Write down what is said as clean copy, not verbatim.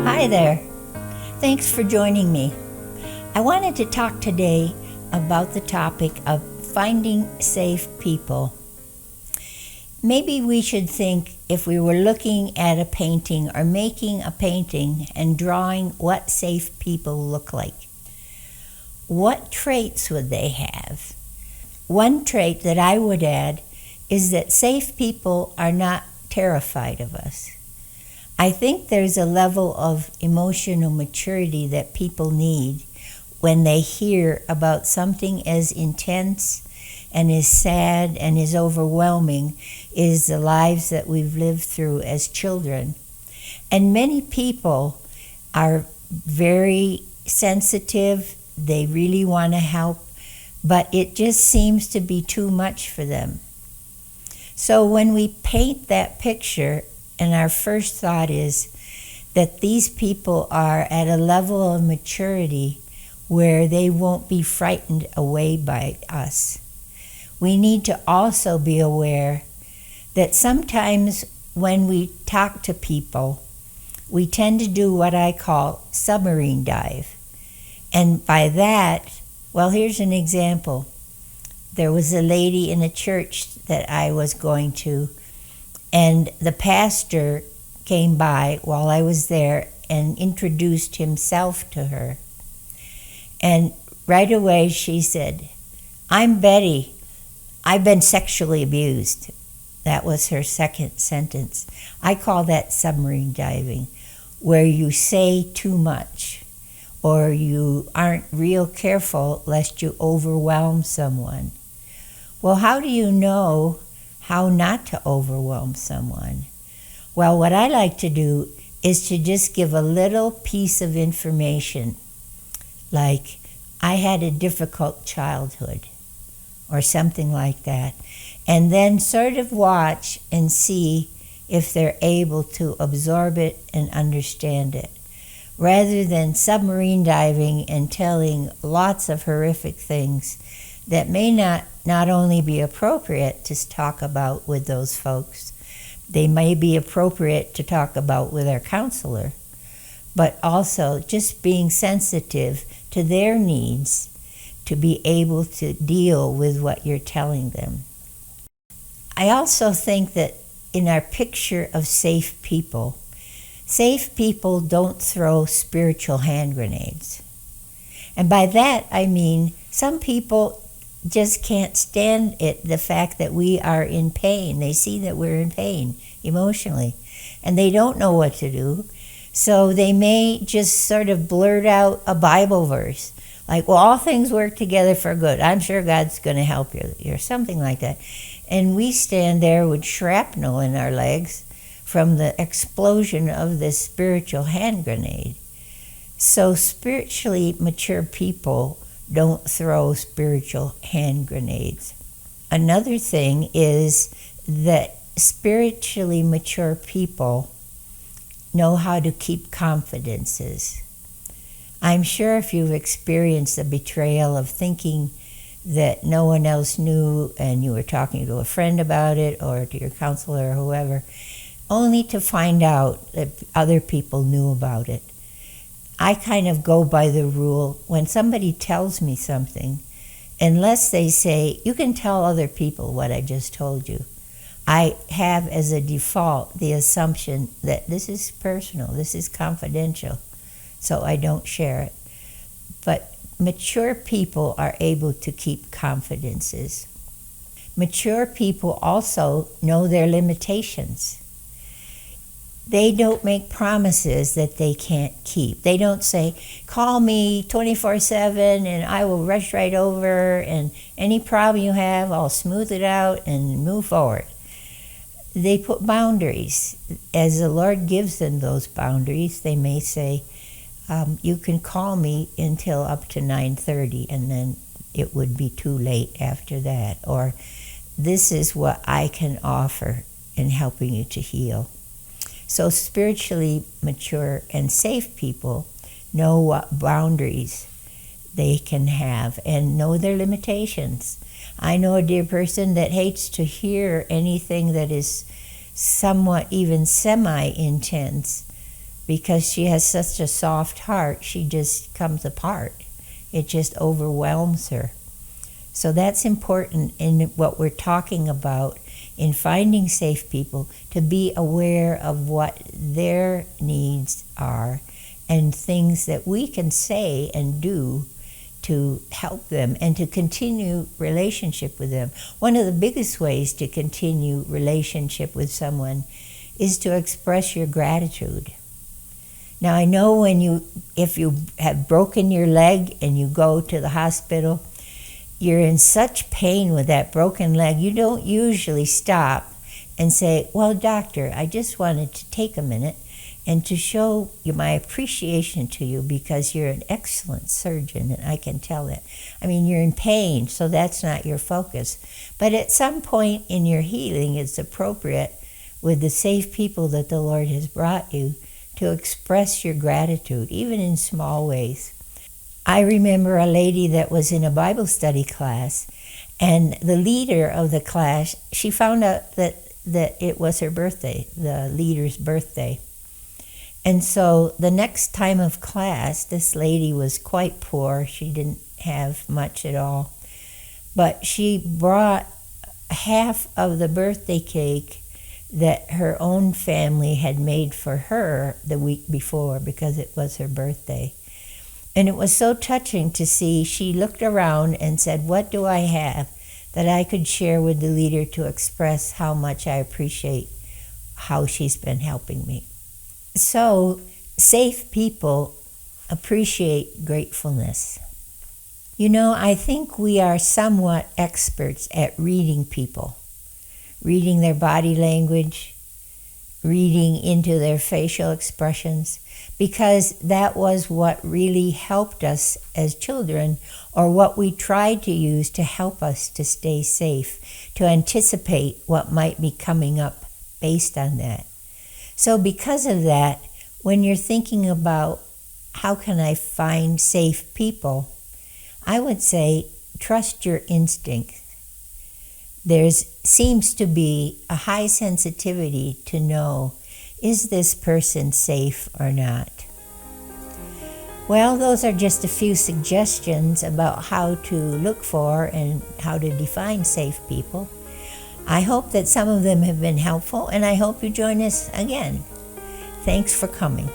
Hi there. Thanks for joining me. I wanted to talk today about the topic of finding safe people. Maybe we should think if we were looking at a painting or making a painting and drawing what safe people look like. What traits would they have? One trait that I would add is that safe people are not terrified of us. I think there's a level of emotional maturity that people need when they hear about something as intense and as sad and as overwhelming as the lives that we've lived through as children. And many people are very sensitive, they really want to help, but it just seems to be too much for them. So when we paint that picture, and our first thought is that these people are at a level of maturity where they won't be frightened away by us. We need to also be aware that sometimes when we talk to people, we tend to do what I call submarine dive. And by that, well, here's an example. There was a lady in a church that I was going to, and the pastor came by while I was there and introduced himself to her. And right away she said, "I'm Betty. I've been sexually abused." That was her second sentence. I call that submarine diving, where you say too much or you aren't real careful lest you overwhelm someone. Well, how do you know how not to overwhelm someone? Well, what I like to do is to just give a little piece of information, like I had a difficult childhood or something like that, and then sort of watch and see if they're able to absorb it and understand it, rather than submarine diving and telling lots of horrific things that may not only be appropriate to talk about with those folks, they may be appropriate to talk about with our counselor, but also just being sensitive to their needs to be able to deal with what you're telling them. I also think that in our picture of safe people don't throw spiritual hand grenades. And by that I mean some people just can't stand it, the fact that we are in pain. They see that we're in pain emotionally, and they don't know what to do. So they may just sort of blurt out a Bible verse, like, well, all things work together for good. I'm sure God's going to help you, or something like that. And we stand there with shrapnel in our legs from the explosion of this spiritual hand grenade. So spiritually mature people don't throw spiritual hand grenades. Another thing is that spiritually mature people know how to keep confidences. I'm sure if you've experienced the betrayal of thinking that no one else knew and you were talking to a friend about it or to your counselor or whoever, only to find out that other people knew about it. I kind of go by the rule, when somebody tells me something, unless they say, you can tell other people what I just told you, I have as a default the assumption that this is personal, this is confidential, so I don't share it. But mature people are able to keep confidences. Mature people also know their limitations. They don't make promises that they can't keep. They don't say, call me 24/7 and I will rush right over, and any problem you have, I'll smooth it out and move forward. They put boundaries. As the Lord gives them those boundaries, they may say, you can call me until up to 9:30, and then it would be too late after that. Or this is what I can offer in helping you to heal. So spiritually mature and safe people know what boundaries they can have and know their limitations. I know a dear person that hates to hear anything that is somewhat even semi-intense because she has such a soft heart, she just comes apart. It just overwhelms her. So that's important in what we're talking about in finding safe people, to be aware of what their needs are and things that we can say and do to help them and to continue relationship with them. One of the biggest ways to continue relationship with someone is to express your gratitude. Now, I know if you have broken your leg and you go to the hospital, you're in such pain with that broken leg, you don't usually stop and say, well, doctor, I just wanted to take a minute and to show you my appreciation to you because you're an excellent surgeon, and I can tell that. I mean, you're in pain, so that's not your focus. But at some point in your healing, it's appropriate with the safe people that the Lord has brought you to express your gratitude, even in small ways. I remember a lady that was in a Bible study class, and the leader of the class, she found out that it was her birthday, the leader's birthday. And so the next time of class, this lady was quite poor. She didn't have much at all. But she brought half of the birthday cake that her own family had made for her the week before because it was her birthday. And it was so touching to see. She looked around and said, what do I have that I could share with the leader to express how much I appreciate how she's been helping me? So, safe people appreciate gratefulness. You know, I think we are somewhat experts at reading people, reading their body language, reading into their facial expressions, because that was what really helped us as children, or what we tried to use to help us to stay safe, to anticipate what might be coming up based on that. So because of that, when you're thinking about how can I find safe people, I would say trust your instinct. There seems to be a high sensitivity to know, is this person safe or not? Well, those are just a few suggestions about how to look for and how to define safe people. I hope that some of them have been helpful, and I hope you join us again. Thanks for coming.